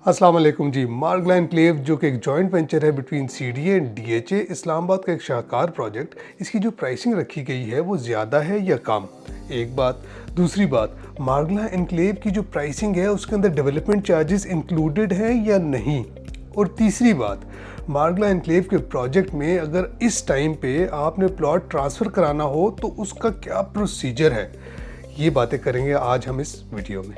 अस्सलाम वालेकुम जी। मार्गला एनक्लेव जो कि एक जॉइंट वेंचर है between CDA and DHA, Islamabad का एक शाहकार प्रोजेक्ट। इसकी जो प्राइसिंग रखी गई है वो ज़्यादा है या कम, एक बात। दूसरी बात, मार्गला एनक्लेव की जो प्राइसिंग है उसके अंदर डेवलपमेंट चार्जेस इंक्लूडेड हैं या नहीं। और तीसरी बात, मार्गला एनक्लेव के प्रोजेक्ट में अगर इस टाइम पे आपने प्लॉट ट्रांसफ़र कराना हो तो उसका क्या प्रोसीजर है, ये बातें करेंगे आज हम इस वीडियो में।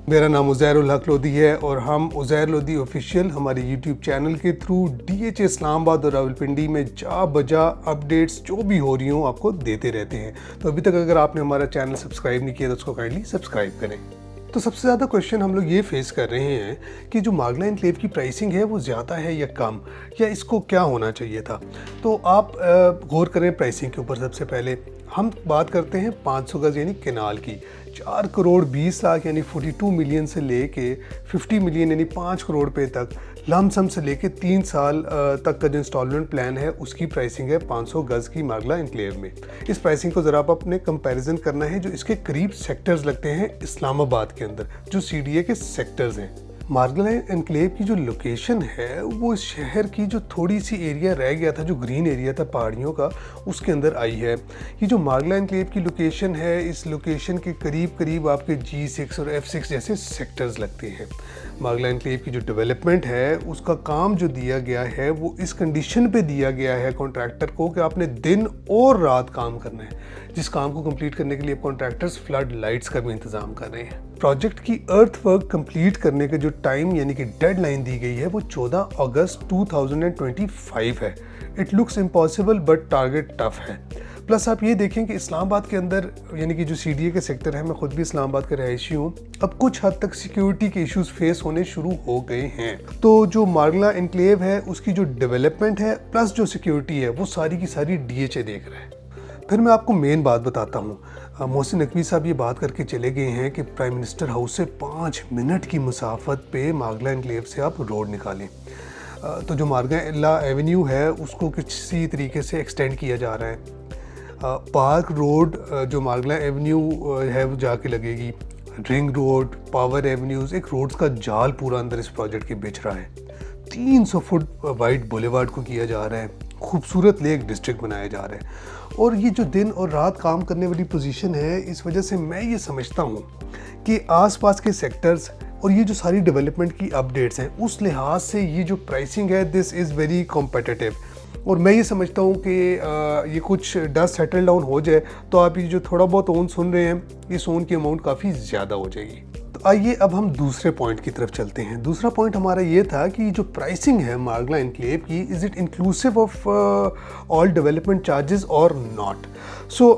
मेरा नाम उज़ैर उल हक लोधी है और हम उज़ैर लोधी ऑफिशियल हमारे यूट्यूब चैनल के थ्रू डीएचए इस्लामाबाद और रावलपिंडी में जा बजा अपडेट्स जो भी हो रही हों आपको देते रहते हैं। तो अभी तक अगर आपने हमारा चैनल सब्सक्राइब नहीं किया तो उसको काइंडली सब्सक्राइब करें। तो सबसे ज़्यादा क्वेश्चन हम लोग ये फेस कर रहे हैं कि जो मार्गला एनक्लेव की प्राइसिंग है वो ज़्यादा है या कम, या इसको क्या होना चाहिए था। तो आप गौर करें प्राइसिंग के ऊपर। सबसे पहले हम बात करते हैं 500 गज़ यानी केनाल की। 4 करोड़ 20 लाख यानी 42 मिलियन से लेके 50 मिलियन यानी 5 करोड़ रुपए तक लमसम से लेके 3 साल तक का जो इंस्टॉलमेंट प्लान है उसकी प्राइसिंग है 500 गज़ की मार्गला एनक्लेव में। इस प्राइसिंग को ज़रा आप अपने कंपैरिजन करना है जो इसके करीब सेक्टर्स लगते हैं इस्लामाबाद के अंदर, जो सीडीए के सेक्टर्स हैं। मार्गला एनक्लेव की जो लोकेशन है वो इस शहर की जो थोड़ी सी एरिया रह गया था, जो ग्रीन एरिया था पहाड़ियों का, उसके अंदर आई है। ये जो मार्गला एनक्लेव की लोकेशन है, इस लोकेशन के करीब करीब आपके G6 और F6 जैसे सेक्टर्स लगते हैं। मार्गला एनक्लेव की जो डेवलपमेंट है उसका काम जो दिया गया है वो इस कंडीशन पे दिया गया है कॉन्ट्रैक्टर को कि आपने दिन और रात काम करना है, जिस काम को कंप्लीट करने के लिए कॉन्ट्रैक्टर्स फ्लड लाइट्स का भी इंतजाम कर रहे हैं। प्रोजेक्ट की अर्थ वर्क कंप्लीट करने के जो टाइम यानी कि डेडलाइन दी गई है वो 14 अगस्त 2025 है। It looks impossible but target tough है। प्लस आप ये देखें कि इस्लामाबाद के अंदर यानी कि जो सीडीए के सेक्टर है, मैं खुद भी इस्लामाबाद का रहायशी हूँ, अब कुछ हद तक सिक्योरिटी के इश्यूज फेस होने शुरू हो गए हैं। तो जो मार्गला एनक्लेव है उसकी जो डेवलपमेंट है प्लस जो सिक्योरिटी है वो सारी की सारी डीएचए देख रहा है। फिर मैं आपको मेन बात बताता हूँ। मोहसिन नकवी साहब ये बात करके चले गए हैं कि प्राइम मिनिस्टर हाउस से 5 मिनट की मुसाफत पे मार्गला एनक्लेव से आप रोड निकालें। तो जो मार्गला एवेन्यू है उसको किसी तरीके से एक्सटेंड किया जा रहा है। पार्क रोड जो मार्गला एवेन्यू है वो जाके लगेगी। रिंग रोड, पावर एवेन्यूज़, एक रोड्स का जाल पूरा अंदर इस प्रोजेक्ट के बिछ रहा है। 300 फुट वाइड बुलेवार्ड को किया जा रहा है। खूबसूरत लेक डिस्ट्रिक्ट बनाया जा रहा है। और ये जो दिन और रात काम करने वाली पोजीशन है, इस वजह से मैं ये समझता हूँ कि आसपास के सेक्टर्स और ये जो सारी डेवलपमेंट की अपडेट्स हैं उस लिहाज से ये जो प्राइसिंग है दिस इज़ वेरी कॉम्पिटिटिव। और मैं ये समझता हूँ कि ये कुछ डस्ट सेटल डाउन हो जाए तो आप ये जो थोड़ा बहुत ओन सुन रहे हैं, इस ओन की अमाउंट काफ़ी ज़्यादा हो जाएगी। तो आइए अब हम दूसरे पॉइंट की तरफ चलते हैं। दूसरा पॉइंट हमारा ये था कि जो प्राइसिंग है मार्गला एनक्लेव की, is it inclusive of all development charges और नॉट। सो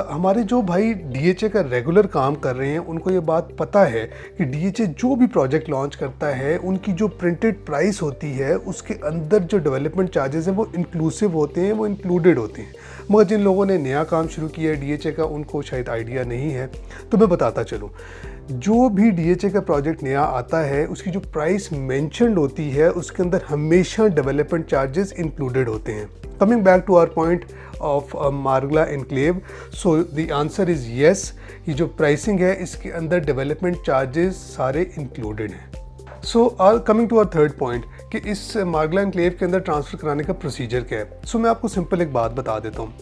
हमारे जो भाई डीएचए का रेगुलर काम कर रहे हैं उनको ये बात पता है कि डीएचए जो भी प्रोजेक्ट लॉन्च करता है उनकी जो प्रिंटेड प्राइस होती है उसके अंदर जो डेवलपमेंट चार्जेस हैं वो इंक्लूसिव होते हैं, वो इंक्लूडेड होते हैं। मगर जिन लोगों ने नया काम शुरू किया है डीएचए का, उनको शायद आइडिया नहीं है। तो मैं बताता चलूँ, जो भी डीएचए का प्रोजेक्ट नया आता है उसकी जो प्राइस मेंशन्ड होती है उसके अंदर हमेशा डेवलपमेंट चार्जेस इंक्लूडेड होते हैं। Coming back to our point of Margalla enclave, so the answer is yes. ये जो प्राइसिंग है इसके अंदर डेवलपमेंट चार्जेस सारे इंक्लूडेड हैं। So coming to our third point कि इस मार्गला एनक्लेव के अंदर ट्रांसफ़र कराने का प्रोसीजर क्या है। सो मैं आपको सिंपल एक बात बता देता हूँ।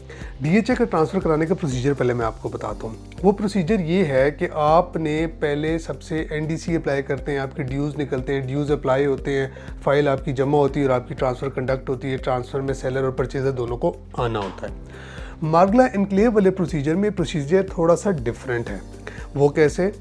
डीएचए का ट्रांसफ़र कराने का प्रोसीजर पहले मैं आपको बताता हूँ। वो प्रोसीजर ये है कि आपने पहले सबसे एनडीसी अप्लाई करते हैं, आपके ड्यूज़ निकलते हैं, ड्यूज़ अप्लाई होते हैं, फाइल आपकी जमा होती है और आपकी ट्रांसफ़र कंडक्ट होती है। ट्रांसफ़र में सेलर और परचेज़र दोनों को आना होता है। मार्गला एनक्लेव वाले प्रोसीजर में प्रोसीजर थोड़ा सा डिफरेंट है। वो कैसे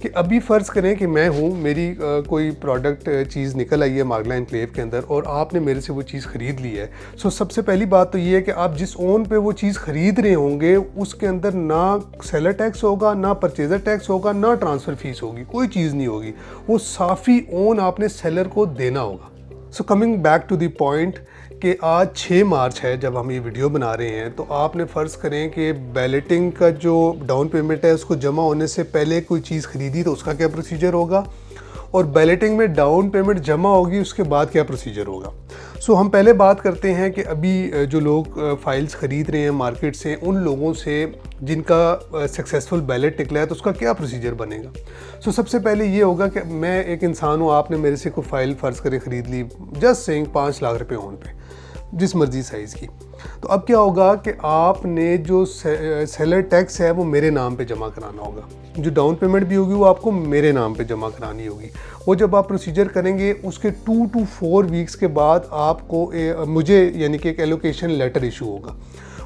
कि अभी फ़र्ज़ करें कि मैं हूँ, मेरी कोई प्रोडक्ट चीज़ निकल आई है मार्गला एनक्लेव के अंदर और आपने मेरे से वो चीज़ ख़रीद ली है। सो सबसे पहली बात तो ये है कि आप जिस ओन पे वो चीज़ ख़रीद रहे होंगे उसके अंदर ना सेलर टैक्स होगा, ना परचेज़र टैक्स होगा, ना ट्रांसफ़र फ़ीस होगी, कोई चीज़ नहीं होगी। वो साफ़ी ओन आपने सेलर को देना होगा। So coming back to the point कि आज 6 मार्च है जब हम ये वीडियो बना रहे हैं, तो आपने फ़र्ज़ करें कि बैलेटिंग का जो डाउन पेमेंट है उसको जमा होने से पहले कोई चीज़ ख़रीदी तो उसका क्या प्रोसीजर होगा, और बैलेटिंग में डाउन पेमेंट जमा होगी उसके बाद क्या प्रोसीजर होगा। सो हम पहले बात करते हैं कि अभी जो लोग फाइल्स ख़रीद रहे हैं मार्केट से, उन लोगों से जिनका सक्सेसफुल बैलेट निकला है तो उसका क्या प्रोसीजर बनेगा। सो सबसे पहले ये होगा कि मैं एक इंसान हूँ, आपने मेरे से कोई फ़ाइल फ़र्ज़ करे ख़रीद ली, जस्ट सेइंग 5 लाख रुपए होने पे, जिस मर्ज़ी साइज़ की। तो अब क्या होगा कि आपने जो सेलर टैक्स है वो मेरे नाम पे जमा कराना होगा, जो डाउन पेमेंट भी होगी वो आपको मेरे नाम पे जमा करानी होगी। वो जब आप प्रोसीजर करेंगे उसके 2 to 4 वीक्स के बाद आपको मुझे यानी कि एक एलोकेशन लेटर इशू होगा।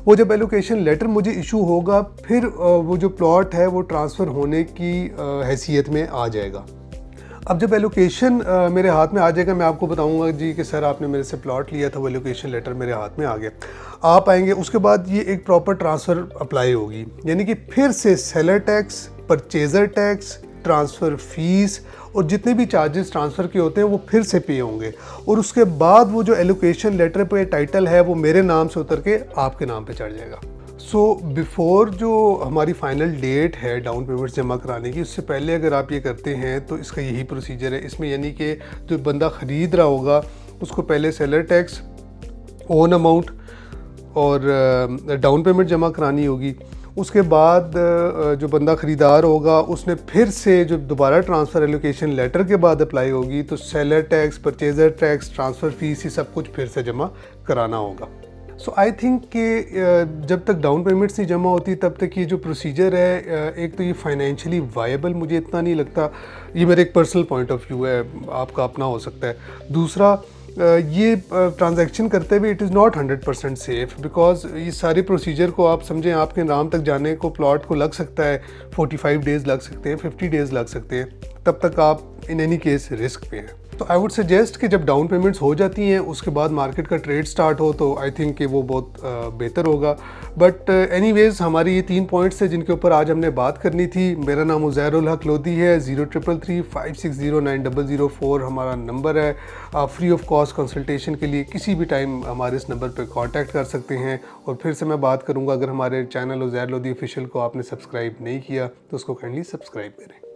वो जब एलोकेशन लेटर मुझे इशू होगा फिर वो जो प्लॉट है वो ट्रांसफ़र होने की हैसियत में आ जाएगा। अब जब एलोकेशन मेरे हाथ में आ जाएगा, मैं आपको बताऊंगा जी कि सर आपने मेरे से प्लॉट लिया था, वो एलोकेशन लेटर मेरे हाथ में आ गया। आप आएंगे, उसके बाद ये एक प्रॉपर ट्रांसफ़र अप्लाई होगी, यानी कि फिर से seller tax, purchaser tax, transfer fees और जितने भी चार्जेस ट्रांसफ़र के होते हैं वो फिर से पे होंगे। और उसके बाद वो जो एलोकेशन लेटर पे टाइटल है वो मेरे नाम से उतर के आपके नाम पे चढ़ जाएगा। सो बिफ़ोर जो हमारी फ़ाइनल डेट है डाउन पेमेंट जमा कराने की, उससे पहले अगर आप ये करते हैं तो इसका यही प्रोसीजर है। इसमें यानी कि जो बंदा ख़रीद रहा होगा उसको पहले सेलर टैक्स, ओन अमाउंट और डाउन पेमेंट जमा करानी होगी। उसके बाद जो बंदा ख़रीदार होगा उसने फिर से जो दोबारा ट्रांसफ़र एलोकेशन लेटर के बाद अप्लाई होगी तो seller tax, purchaser tax, transfer fees, ये सब कुछ फिर से जमा कराना होगा। सो आई थिंक कि जब तक डाउन पेमेंट्स नहीं जमा होती तब तक ये जो प्रोसीजर है, एक तो ये फाइनेंशियली वायबल मुझे इतना नहीं लगता। ये मेरा एक पर्सनल पॉइंट ऑफ व्यू है, आपका अपना हो सकता है। दूसरा, ये ट्रांजैक्शन करते हुए it is not 100% safe, because ये सारे प्रोसीजर को आप समझें, आपके नाम तक जाने को प्लॉट को लग सकता है 45 डेज़ लग सकते हैं, 50 डेज़ लग सकते हैं, तब तक आप इन एनी केस रिस्क पे हैं। तो आई वुड सजेस्ट कि जब डाउन पेमेंट्स हो जाती हैं उसके बाद मार्केट का ट्रेड स्टार्ट हो तो आई थिंक कि वो बहुत बेहतर होगा। बट एनीवेज़ हमारी ये 3 पॉइंट्स थे जिनके ऊपर आज हमने बात करनी थी। मेरा नाम उज़ैर उल हक लोधी है, 0333560904 हमारा नंबर है। आप फ्री ऑफ कॉस्ट कंसल्टेशन के लिए किसी भी टाइम हमारे इस नंबर पर कॉन्टैक्ट कर सकते हैं। और फिर से मैं बात करूँगा, अगर हमारे चैनल उज़ैर लोधी ऑफिशियल को आपने सब्सक्राइब नहीं किया तो उसको काइंडली सब्सक्राइब करें।